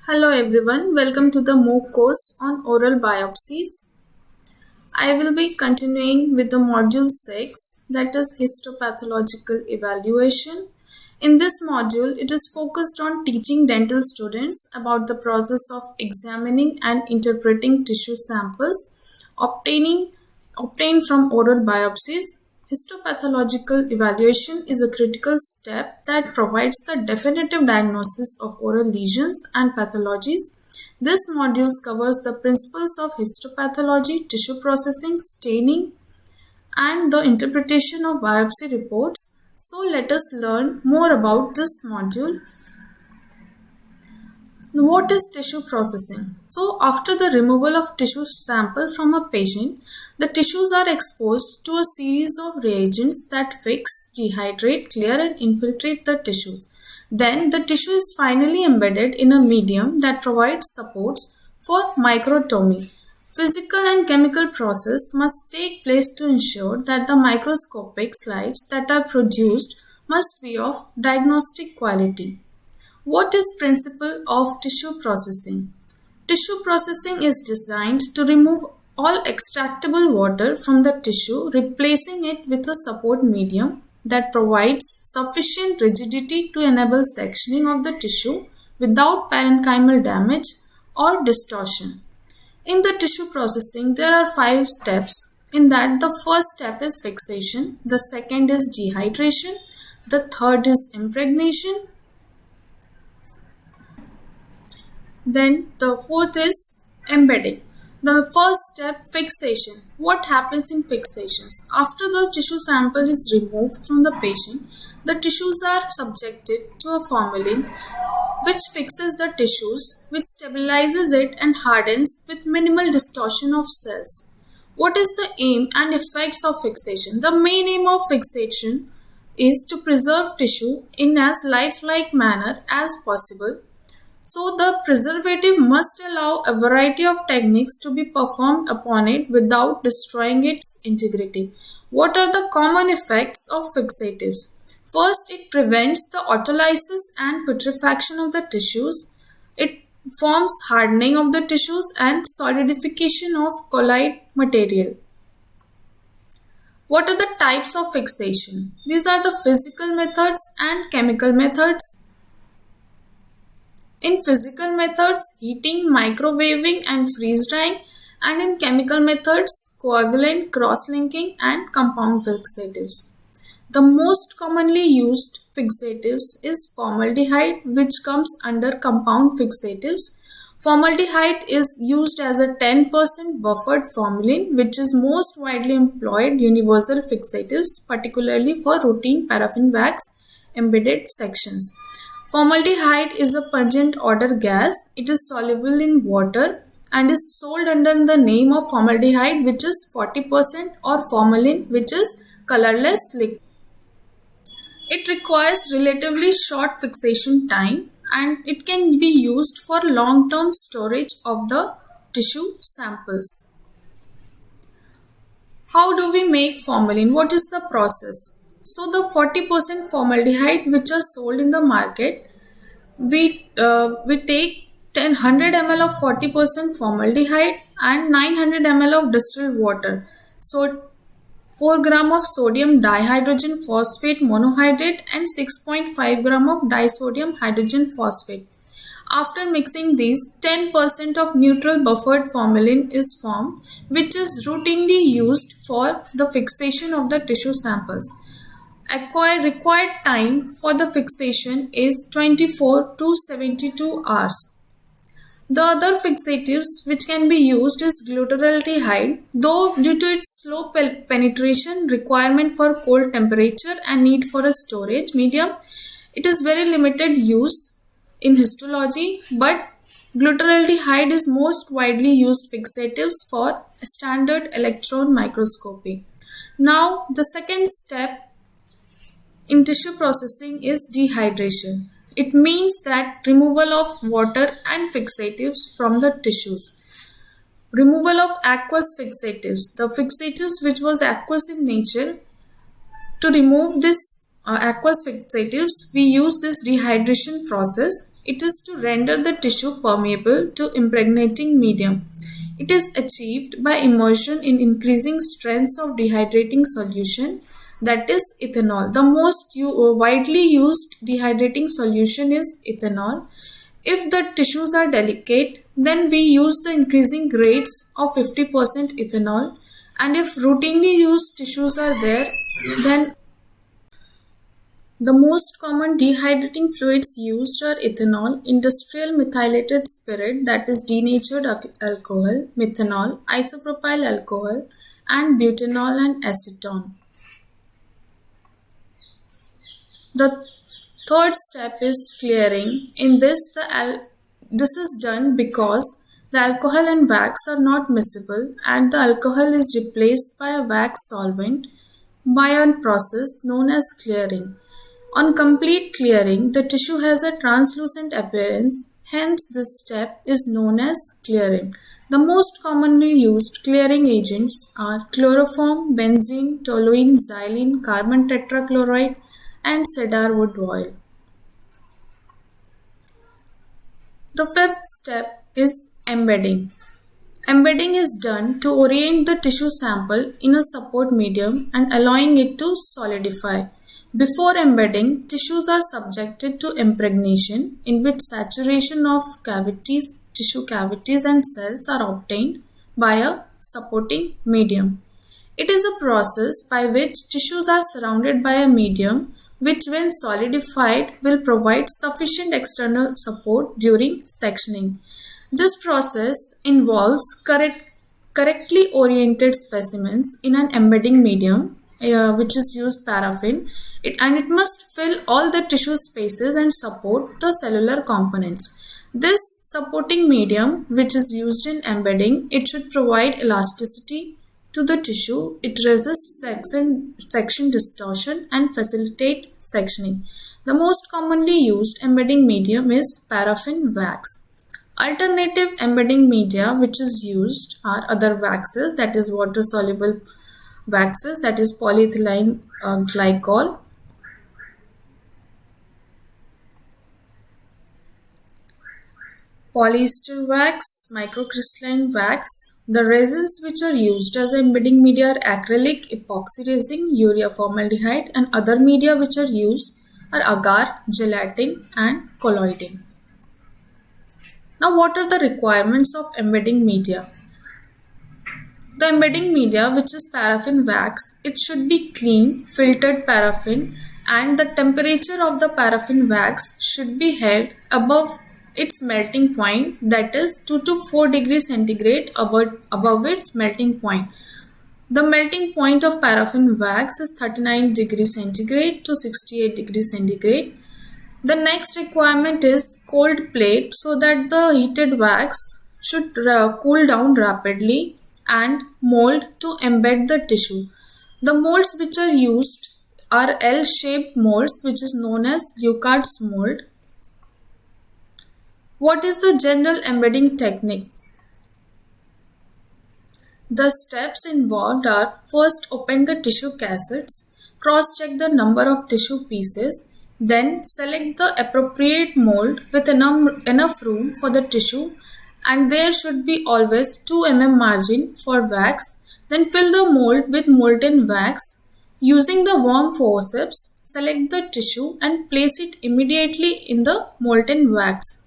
Hello everyone, welcome to the MOOC course on oral biopsies. I will be continuing with the module 6, that is histopathological evaluation. In this module, it is focused on teaching dental students about the process of examining and interpreting tissue samples obtained from oral biopsies. Histopathological evaluation is a critical step that provides the definitive diagnosis of oral lesions and pathologies. This module covers the principles of histopathology, tissue processing, staining, and the interpretation of biopsy reports. So let us learn more about this module. What is tissue processing? So after the removal of tissue sample from a patient, the tissues are exposed to a series of reagents that fix, dehydrate, clear and infiltrate the tissues. Then the tissue is finally embedded in a medium that provides supports for microtomy. Physical and chemical process must take place to ensure that the microscopic slides that are produced must be of diagnostic quality. What is principle of tissue processing? Tissue processing is designed to remove all extractable water from the tissue, replacing it with a support medium that provides sufficient rigidity to enable sectioning of the tissue without parenchymal damage or distortion. In the tissue processing, there are 5 steps. In that, the first step is fixation, the second is dehydration, the third is impregnation, then the fourth is embedding. The first step, fixation. What happens in fixations? After the tissue sample is removed from the patient, the tissues are subjected to a formalin which fixes the tissues, which stabilizes it and hardens with minimal distortion of cells. What is the aim and effects of fixation? The main aim of fixation is to preserve tissue in as lifelike manner as possible. So the preservative must allow a variety of techniques to be performed upon it without destroying its integrity. What are the common effects of fixatives? First, it prevents the autolysis and putrefaction of the tissues. It forms hardening of the tissues and solidification of colloid material. What are the types of fixation? These are the physical methods and chemical methods. In physical methods, heating, microwaving and freeze drying, and in chemical methods, coagulant, cross-linking and compound fixatives. The most commonly used fixatives is formaldehyde, which comes under compound fixatives. Formaldehyde is used as a 10% buffered formalin, which is most widely employed universal fixatives, particularly for routine paraffin wax embedded sections. Formaldehyde is a pungent odor gas. It is soluble in water and is sold under the name of formaldehyde, which is 40%, or formalin, which is colorless liquid. It requires relatively short fixation time and it can be used for long-term storage of the tissue samples. How do we make formalin? What is the process? So the 40% formaldehyde which are sold in the market, we take 100 ml of 40% formaldehyde and 900 ml of distilled water. So 4 gram of sodium dihydrogen phosphate monohydrate and 6.5 gram of disodium hydrogen phosphate. After mixing these, 10% of neutral buffered formalin is formed, which is routinely used for the fixation of the tissue samples. Required time for the fixation is 24 to 72 hours. The other fixatives which can be used is glutaraldehyde, though due to its slow penetration, requirement for cold temperature and need for a storage medium, it is very limited use in histology, but glutaraldehyde is most widely used fixatives for standard electron microscopy. Now the second step in tissue processing is dehydration. It means that removal of water and fixatives from the tissues. Removal of aqueous fixatives. The fixatives which was aqueous in nature, to remove this aqueous fixatives, we use this dehydration process. It is to render the tissue permeable to impregnating medium. It is achieved by immersion in increasing strengths of dehydrating solution, that is ethanol. The most widely used dehydrating solution is ethanol. If the tissues are delicate, then we use the increasing grades of 50% ethanol, and if routinely used tissues are there, then the most common dehydrating fluids used are ethanol, industrial methylated spirit, that is denatured alcohol, methanol, isopropyl alcohol, and butanol and acetone. The third step is clearing. In this, this is done because the alcohol and wax are not miscible and the alcohol is replaced by a wax solvent by a process known as clearing. On complete clearing, the tissue has a translucent appearance, hence this step is known as clearing. The most commonly used clearing agents are chloroform, benzene, toluene, xylene, carbon tetrachloride, and cedar wood oil. The fifth step is embedding. Embedding is done to orient the tissue sample in a support medium and allowing it to solidify. Before embedding, tissues are subjected to impregnation, in which saturation of cavities, tissue cavities and cells are obtained by a supporting medium. It is a process by which tissues are surrounded by a medium which when solidified will provide sufficient external support during sectioning. This process involves correctly oriented specimens in an embedding medium, which is used paraffin, and it must fill all the tissue spaces and support the cellular components. This supporting medium, which is used in embedding, it should provide elasticity to the tissue, it resists section distortion and facilitate sectioning. The most commonly used embedding medium is paraffin wax. Alternative embedding media which is used are other waxes, that is water soluble waxes, that is polyethylene glycol, polyester wax, microcrystalline wax. The resins which are used as embedding media are acrylic, epoxy resin, urea formaldehyde, and other media which are used are agar, gelatin, and colloidine. Now, what are the requirements of embedding media? The embedding media, which is paraffin wax, it should be clean, filtered paraffin, and the temperature of the paraffin wax should be held above its melting point, that is 2 to 4 degrees centigrade above its melting point. The melting point of paraffin wax is 39 degrees centigrade to 68 degrees centigrade. The next requirement is cold plate, so that the heated wax should cool down rapidly, and mold to embed the tissue. The molds which are used are L-shaped molds, which is known as Leucard's mold. What is the general embedding technique? The steps involved are: first, open the tissue cassettes, cross-check the number of tissue pieces, then select the appropriate mold with enough room for the tissue, and there should be always 2 mm margin for wax. Then fill the mold with molten wax. Using the warm forceps, select the tissue and place it immediately in the molten wax.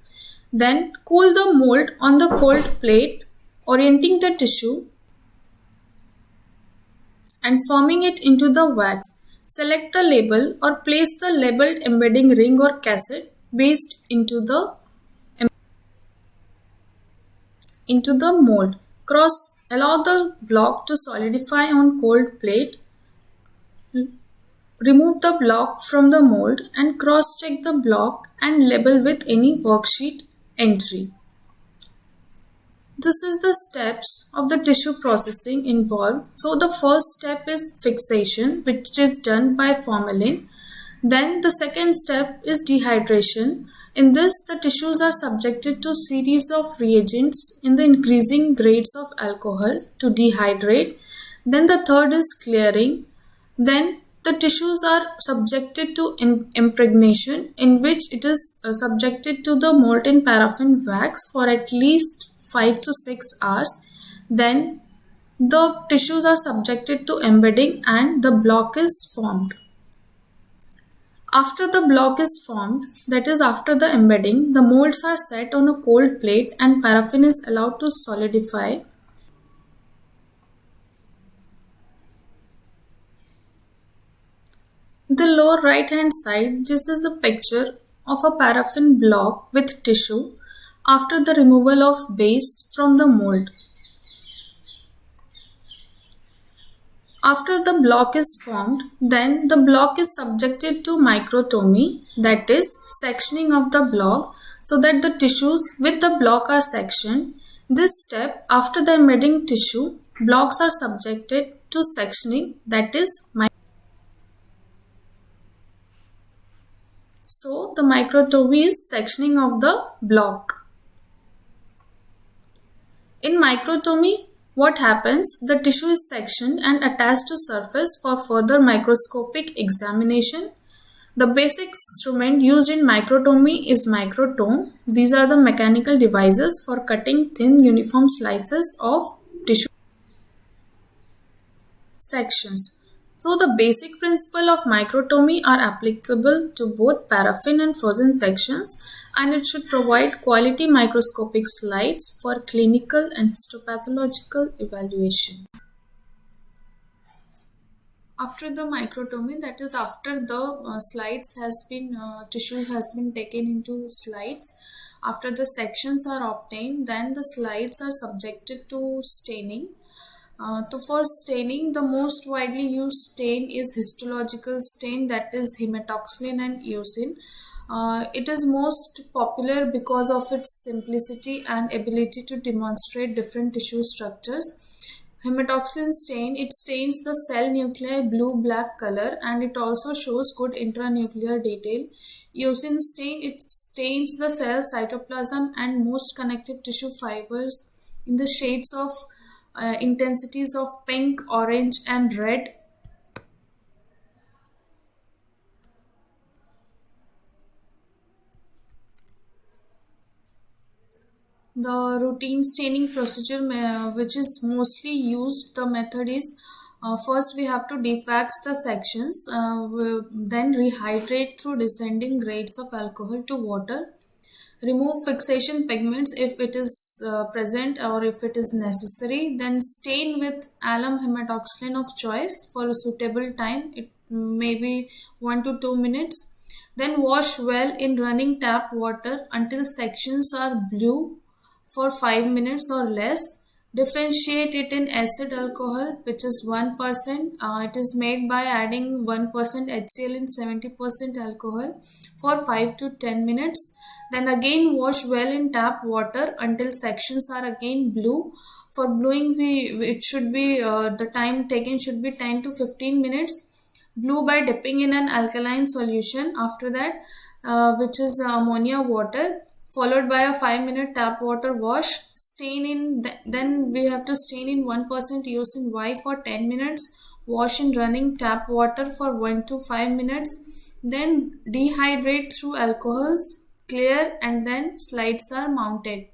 Then cool the mold on the cold plate, orienting the tissue and forming it into the wax. Select the label or place the labeled embedding ring or cassette based into the mold. Allow the block to solidify on cold plate. Remove the block from the mold and cross-check the block and label with any worksheet entry. This is the steps of the tissue processing involved. So the first step is fixation, which is done by formalin. Then the second step is dehydration. In this, the tissues are subjected to series of reagents in the increasing grades of alcohol to dehydrate. Then the third is clearing. Then The tissues are subjected to impregnation, in which it is subjected to the molten paraffin wax for at least 5 to 6 hours. Then the tissues are subjected to embedding and the block is formed. After the block is formed, that is after the embedding, the molds are set on a cold plate and paraffin is allowed to solidify. The lower right hand side, this is a picture of a paraffin block with tissue after the removal of base from the mold. After the block is formed, then the block is subjected to microtomy, that is sectioning of the block so that the tissues with the block are sectioned. This step, after the embedding tissue, blocks are subjected to sectioning, that is so the microtomy is sectioning of the block. In microtomy, what happens? The tissue is sectioned and attached to surface for further microscopic examination. The basic instrument used in microtomy is microtome. These are the mechanical devices for cutting thin uniform slices of tissue sections. So the basic principle of microtomy are applicable to both paraffin and frozen sections, and it should provide quality microscopic slides for clinical and histopathological evaluation. After the microtomy, that is after the tissues has been taken into slides, after the sections are obtained, then the slides are subjected to staining. For staining, the most widely used stain is histological stain, that is hematoxylin and eosin. It is most popular because of its simplicity and ability to demonstrate different tissue structures. Hematoxylin stain, it stains the cell nuclei blue-black color and it also shows good intranuclear detail. Eosin stain, it stains the cell cytoplasm and most connective tissue fibers in the shades of intensities of pink, orange and red. The routine staining procedure which is mostly used, the method is first we have to dewax the sections, then rehydrate through descending grades of alcohol to water. Remove fixation pigments if it is present or if it is necessary. Then stain with alum hematoxylin of choice for a suitable time. It may be 1 to 2 minutes. Then wash well in running tap water until sections are blue for 5 minutes or less. Differentiate it in acid alcohol, which is 1%. It is made by adding 1% HCl in 70% alcohol for 5 to 10 minutes. Then again wash well in tap water until sections are again blue. For bluing, it should be the time taken should be 10 to 15 minutes. Blue by dipping in an alkaline solution. After that, which is ammonia water, followed by a 5-minute tap water wash. Stain in then we have to stain in 1% eosin Y for 10 minutes. Wash in running tap water for 1 to 5 minutes. Then dehydrate through alcohols, clear, and then slides are mounted.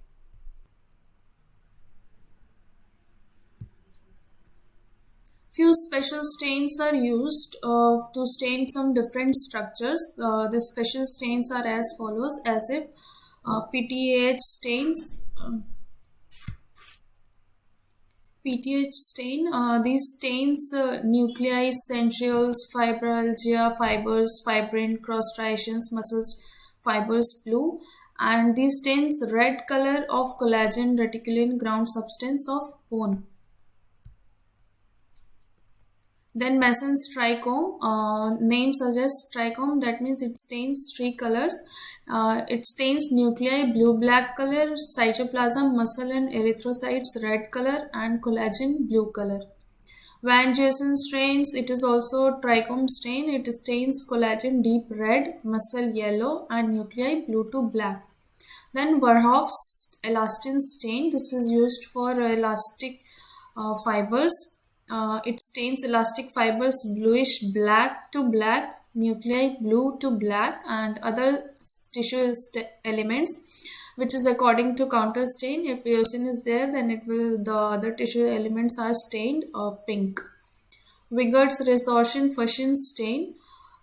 Few special stains are used to stain some different structures. The special stains are as follows, as if PTH stains. PTH stain, these stains nuclei, centrioles, fibralgia fibers, fibrin, cross striations, muscles fibers blue, and these stains red color of collagen reticulin ground substance of bone. Then Masson's trichome, name suggests trichome, that means it stains three colors. It stains nuclei blue-black color, cytoplasm, muscle and erythrocytes red color, and collagen blue color. Van Jayson stains, it is also trichome stain. It stains collagen deep red, muscle yellow, and nuclei blue to black. Then Verhoef's elastin stain, this is used for elastic fibers. It stains elastic fibers bluish black to black, nuclei blue to black, and other tissue elements, which is according to counter stain. If eosin is there, then it will the other tissue elements are stained pink. Wigart's resorption Fuchsin stain.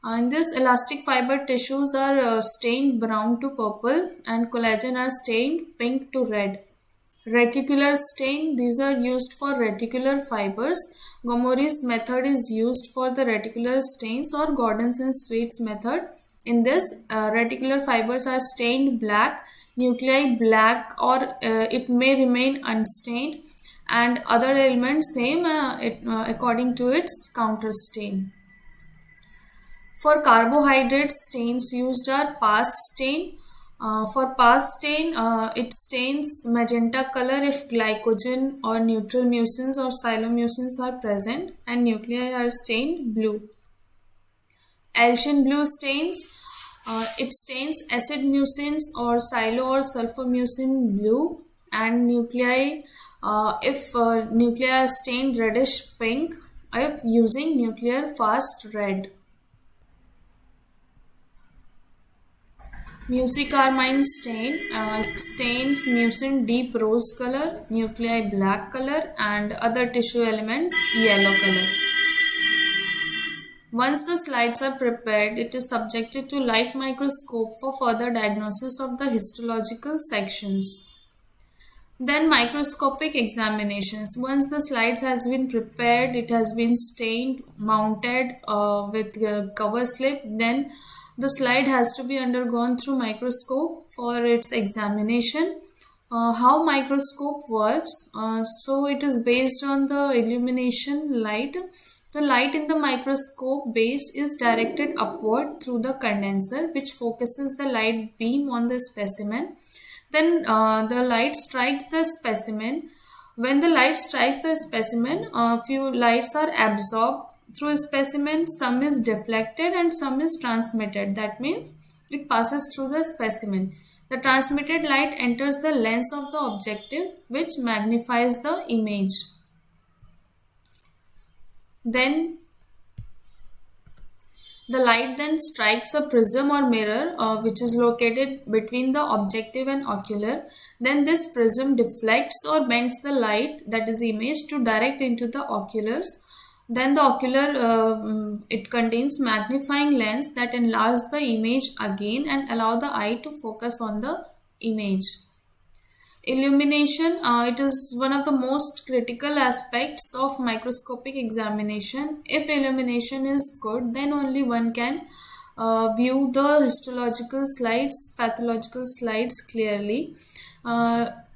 In this, elastic fiber tissues are stained brown to purple, and collagen are stained pink to red. Reticular stain, these are used for reticular fibers. Gomori's method is used for the reticular stains, or Gordon's and Sweet's method. In this, reticular fibers are stained black, nuclei black, or it may remain unstained, and other elements same according to its counter stain. For carbohydrate, stains used are PAS stain. For PAS stain, it stains magenta color if glycogen or neutral mucins or silomucins are present, and nuclei are stained blue. Alcian blue stains, it stains acid mucins or silo or sulfomucin blue, and nuclei, if nuclei are stained reddish pink if using nuclear fast red. Mucicarmine stain stains mucin deep rose color, nuclei black color, and other tissue elements yellow color. Once the slides are prepared, it is subjected to light microscope for further diagnosis of the histological sections. Then microscopic examinations. Once the slides has been prepared, it has been stained, mounted with cover slip, then the slide has to be undergone through microscope for its examination. How microscope works? So it is based on the illumination light. The light in the microscope base is directed upward through the condenser, which focuses the light beam on the specimen. Then the light strikes the specimen. When the light strikes the specimen, a few lights are absorbed through a specimen, some is deflected and some is transmitted. That means it passes through the specimen. The transmitted light enters the lens of the objective, which magnifies the image. Then the light then strikes a prism or mirror which is located between the objective and ocular. Then this prism deflects or bends the light, that is image, to direct into the oculars. Then the ocular, it contains magnifying lens that enlarge the image again and allow the eye to focus on the image. Illumination, it is one of the most critical aspects of microscopic examination. If illumination is good, then only one can view the histological slides, pathological slides clearly.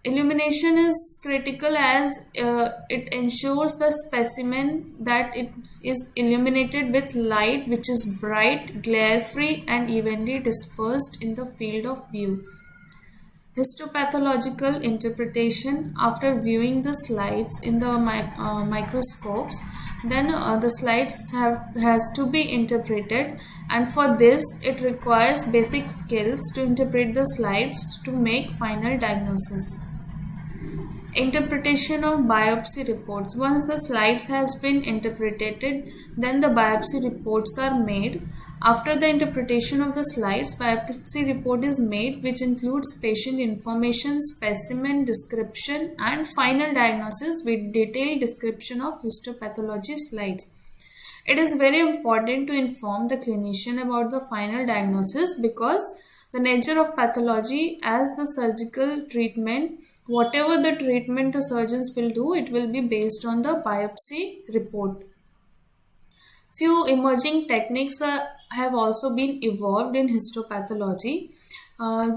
Illumination is critical as it ensures the specimen that it is illuminated with light which is bright, glare-free, and evenly dispersed in the field of view. Histopathological interpretation: after viewing the slides in the microscopes, then the slides has to be interpreted, and for this it requires basic skills to interpret the slides to make final diagnosis. Interpretation of biopsy reports. Once the slides has been interpreted, then the biopsy reports are made. After the interpretation of the slides, biopsy report is made, which includes patient information, specimen description, and final diagnosis with detailed description of histopathology slides. It is very important to inform the clinician about the final diagnosis, because the nature of pathology as the surgical treatment, whatever the treatment the surgeons will do, it will be based on the biopsy report. Few emerging techniques have also been evolved in histopathology.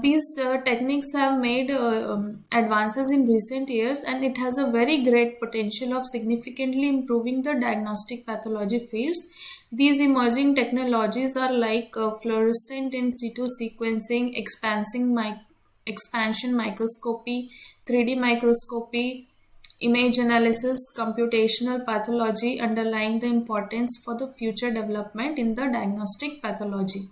These techniques have made advances in recent years, and it has a very great potential of significantly improving the diagnostic pathology fields. These emerging technologies are like fluorescent in situ sequencing, expansion microscopy, 3D microscopy, image analysis, computational pathology, underlying the importance for the future development in the diagnostic pathology.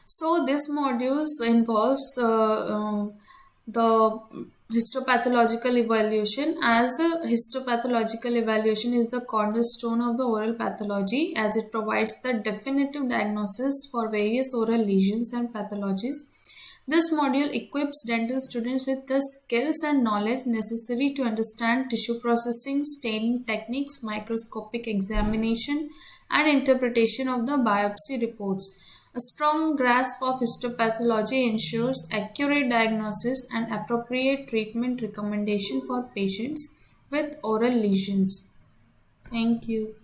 So this modules involves the Histopathological evaluation. As a histopathological evaluation is the cornerstone of the oral pathology, as it provides the definitive diagnosis for various oral lesions and pathologies. This module equips dental students with the skills and knowledge necessary to understand tissue processing, staining techniques, microscopic examination, and interpretation of the biopsy reports. A strong grasp of histopathology ensures accurate diagnosis and appropriate treatment recommendation for patients with oral lesions. Thank you.